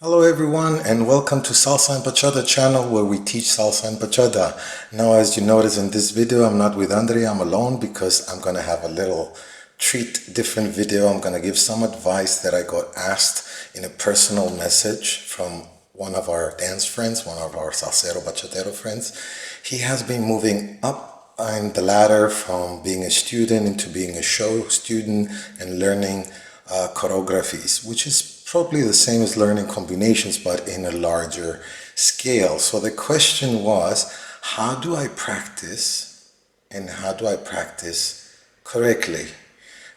Hello everyone and welcome to Salsa and Bachata channel where we teach Salsa and Bachata. Now as you notice in this video I'm not with Andre, I'm alone because I'm gonna have a little different video. I'm gonna give some advice that I got asked in a personal message from one of our dance friends, one of our salsero bachatero friends. He has been moving up in the ladder from being a student into being a show student and learning choreographies, which is probably the same as learning combinations but in a larger scale. So the question was, how do I practice and how do I practice correctly?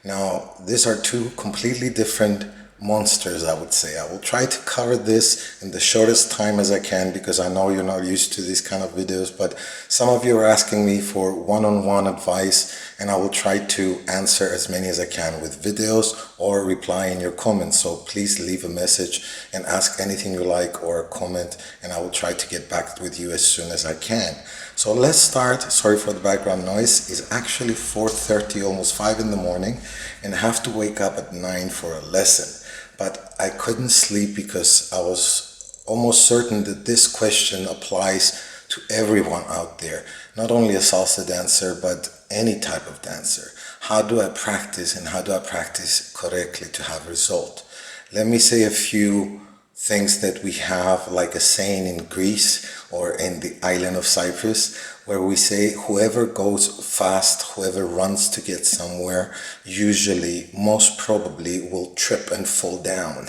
Now, these are two completely different monsters, I would say. I will try to cover this in the shortest time as I can because I know you're not used to these kind of videos, but some of you are asking me for one-on-one advice and I will try to answer as many as I can with videos or reply in your comments. So please leave a message and ask anything you like or a comment and I will try to get back with you as soon as I can. So let's start. Sorry for the background noise. It's actually 4:30, almost 5 in the morning, and I have to wake up at 9 for a lesson. But I couldn't sleep because I was almost certain that this question applies to everyone out there, not only a salsa dancer, but any type of dancer. How do I practice and how do I practice correctly to have result? Let me say a few things that we have, like a saying in Greece or in the Island of Cyprus, where we say whoever goes fast, whoever runs to get somewhere, usually, most probably, will trip and fall down.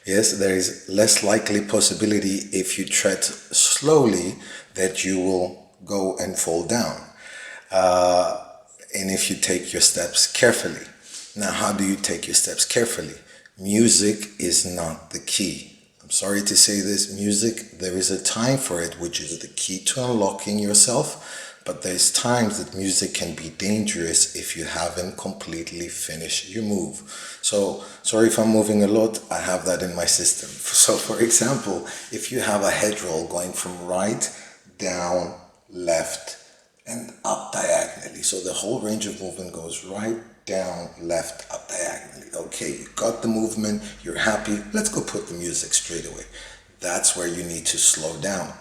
Yes, there is less likely possibility if you tread slowly that you will go and fall down. And if you take your steps carefully. Now, how do you take your steps carefully? Music is not the key. I'm sorry to say this, music, there is a time for it, which is the key to unlocking yourself, but there's times that music can be dangerous if you haven't completely finished your move. So, sorry if I'm moving a lot, I have that in my system. So, for example, if you have a head roll going from right, down, left, and up diagonally, so the whole range of movement goes right, down, left, up diagonally. Okay, you got the movement, you're happy, let's go put the music straight away. That's where you need to slow down.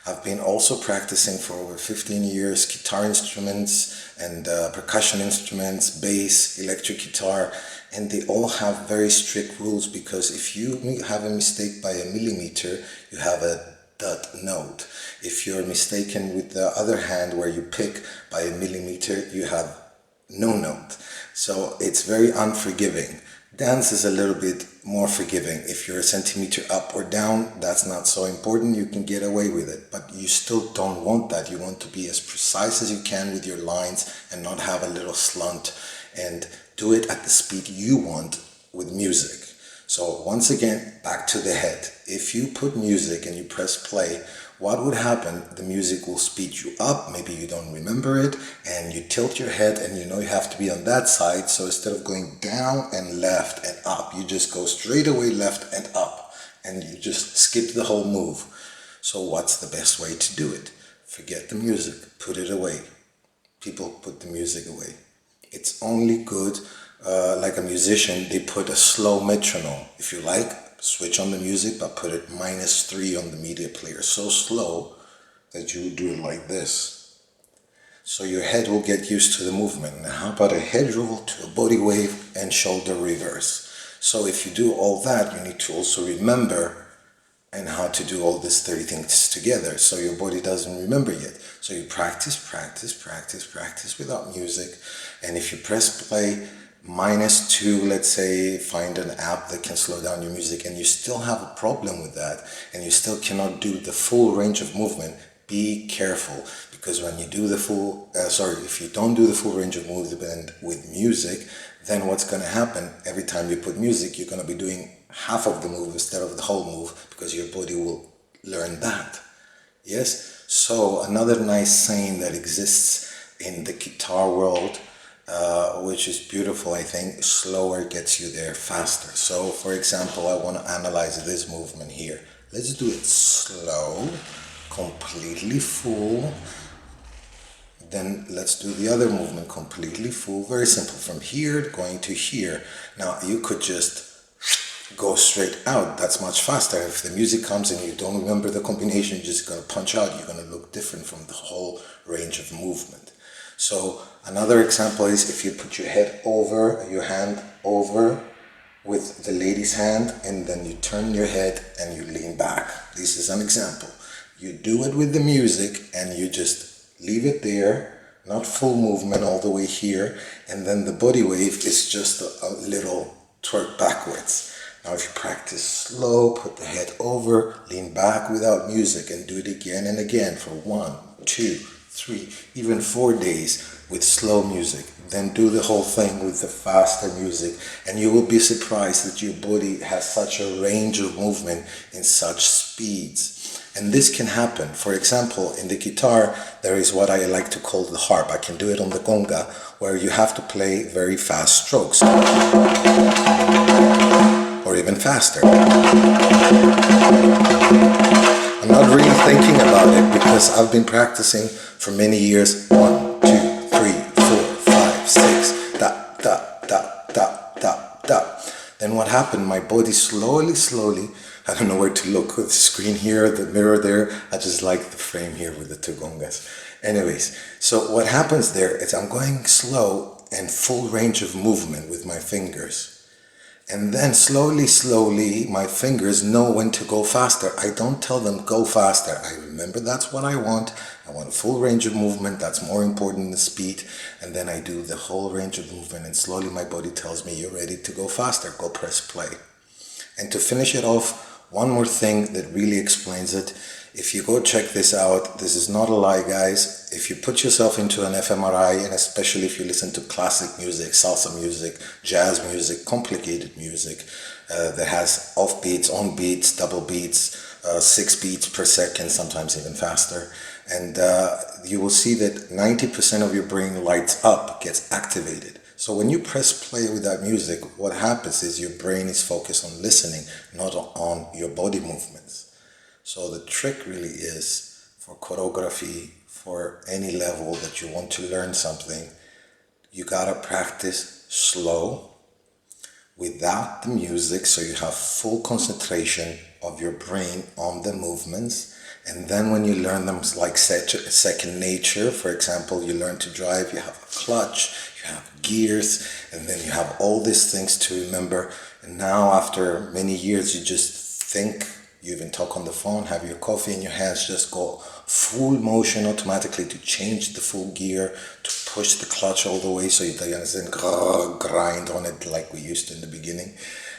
I've been also practicing for over 15 years guitar instruments and percussion instruments, bass, electric guitar, and they all have very strict rules because if you have a mistake by a millimeter, you have a dot note. If you're mistaken with the other hand where you pick by a millimeter, you have no note. So it's very unforgiving. Dance is a little bit more forgiving. If you're a centimeter up or down, that's not so important. You can get away with it, but you still don't want that. You want to be as precise as you can with your lines and not have a little slant and do it at the speed you want with music. So once again, back to the head. If you put music and you press play, what would happen? The music will speed you up, maybe you don't remember it, and you tilt your head and you know you have to be on that side, so instead of going down and left and up, you just go straight away left and up, and you just skip the whole move. So what's the best way to do it? Forget the music, put it away. People put the music away. It's only good, like a musician, they put a slow metronome. If you like, switch on the music, but put it -3 on the media player, so slow that you do it like this. So your head will get used to the movement. Now how about a head roll to a body wave and shoulder reverse? So if you do all that, you need to also remember and how to do all these 30 things together, so your body doesn't remember yet. So you practice, practice, practice, practice without music, and if you press play, -2, let's say, find an app that can slow down your music, and you still have a problem with that, and you still cannot do the full range of movement, be careful, because when you do the if you don't do the full range of movement with music, then what's going to happen, every time you put music, you're going to be doing half of the move instead of the whole move, because your body will learn that. Yes? So another nice saying that exists in the guitar world, which is beautiful, I think, slower gets you there faster. So for example, I want to analyze this movement here. Let's do it slow, completely full. Then let's do the other movement completely full, very simple, from here going to here. Now you could just go straight out, that's much faster. If the music comes and you don't remember the combination, you're just going to punch out, you're going to look different from the whole range of movement. So another example is if you put your head over, your hand over with the lady's hand, and then you turn your head and you lean back. This is an example. You do it with the music and you just leave it there, not full movement all the way here, and then the body wave is just a little twerk backwards. Now if you practice slow, put the head over, lean back without music, and do it again and again for 1, 2, 3, even 4 days with slow music. Then do the whole thing with the faster music, and you will be surprised that your body has such a range of movement in such speeds. And this can happen. For example, in the guitar, there is what I like to call the harp. I can do it on the conga, where you have to play very fast strokes, or even faster. I'm not really thinking about it because I've been practicing for many years. 1, 2, 3, 4, 5, 6, da, da, da, da, da, da. Then what happened? My body slowly, I don't know where to look, with the screen here, the mirror there. I just like the frame here with the two gongas. Anyways, so what happens there is I'm going slow and full range of movement with my fingers. And then slowly, my fingers know when to go faster. I don't tell them go faster. I remember that's what I want. I want a full range of movement. That's more important than speed. And then I do the whole range of movement, and slowly my body tells me, you're ready to go faster. Go press play. And to finish it off, one more thing that really explains it. If you go check this out, this is not a lie, guys. If you put yourself into an fMRI, and especially if you listen to classic music, salsa music, jazz music, complicated music that has off beats, on beats, double beats, 6 beats per second, sometimes even faster. And you will see that 90% of your brain lights up, gets activated. So when you press play with that music, what happens is your brain is focused on listening, not on your body movements. So the trick really is, for choreography, for any level that you want to learn something, you gotta practice slow without the music, so you have full concentration of your brain on the movements. And then when you learn them like second nature, for example, you learn to drive, you have a clutch, you have gears, and then you have all these things to remember. And now after many years, you just think, you even talk on the phone, have your coffee in your hands, just go full motion automatically to change the full gear, to push the clutch all the way so you don't grind on it like we used to in the beginning.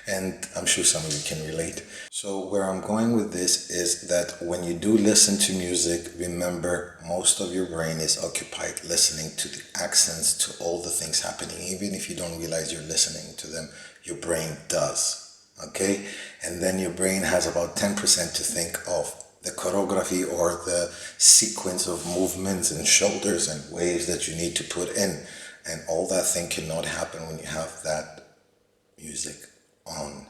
And I'm sure some of you can relate. So where I'm going with this is that when you do listen to music, remember most of your brain is occupied listening to the accents, to all the things happening. Even if you don't realize you're listening to them, your brain does. Okay? And then your brain has about 10% to think of the choreography or the sequence of movements and shoulders and waves that you need to put in. And all that thing cannot happen when you have that music on.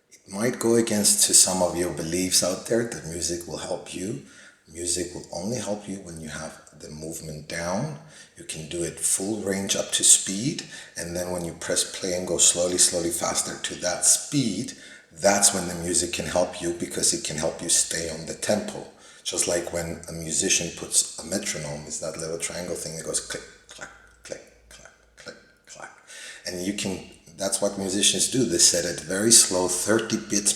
It might go against to some of your beliefs out there that music will help you. Music will only help you when you have the movement down. You can do it full range up to speed, and then when you press play and go slowly faster to that speed, that's when the music can help you, because it can help you stay on the tempo. Just like when a musician puts a metronome, it's that little triangle thing that goes click, clack, click, clack, click, clack. And you can, that's what musicians do. They set it very slow, 30 beats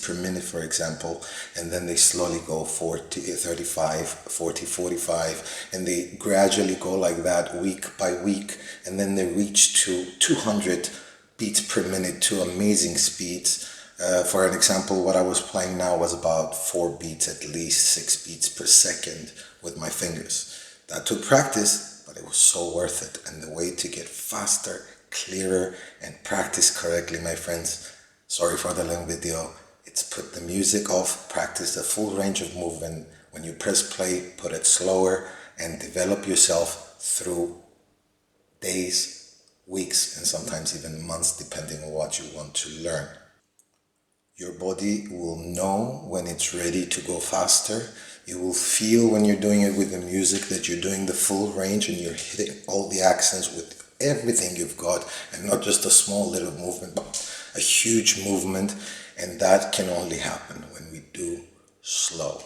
per minute, for example, and then they slowly go 40, 35, 40, 45, and they gradually go like that week by week, and then they reach to 200 beats per minute, to amazing speeds. For an example, what I was playing now was about 4 beats, at least 6 beats per second with my fingers. That took practice, but it was so worth it. And the way to get faster, clearer, and practice correctly, my friends, sorry for the long video, it's put the music off, practice the full range of movement. When you press play, put it slower, and develop yourself through days, weeks, and sometimes even months, depending on what you want to learn. Your body will know when it's ready to go faster. You will feel when you're doing it with the music that you're doing the full range and you're hitting all the accents with everything you've got, and not just a small little movement. a huge movement, and that can only happen when we do slow.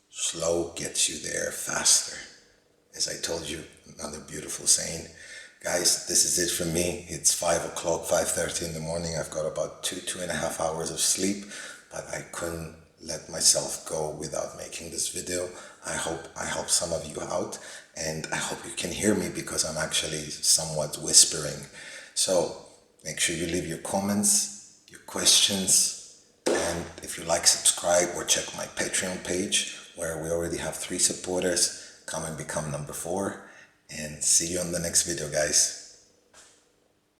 Slow gets you there faster. As I told you, another beautiful saying. Guys, this is it for me. It's 5 o'clock, 5:30 in the morning. I've got about 2.5 hours of sleep, but I couldn't let myself go without making this video. I hope some of you out, and I hope you can hear me because I'm actually somewhat whispering. So make sure you leave your comments, your questions, and if you like, subscribe or check my Patreon page where we already have 3 supporters. Come and become number 4, and see you on the next video, guys.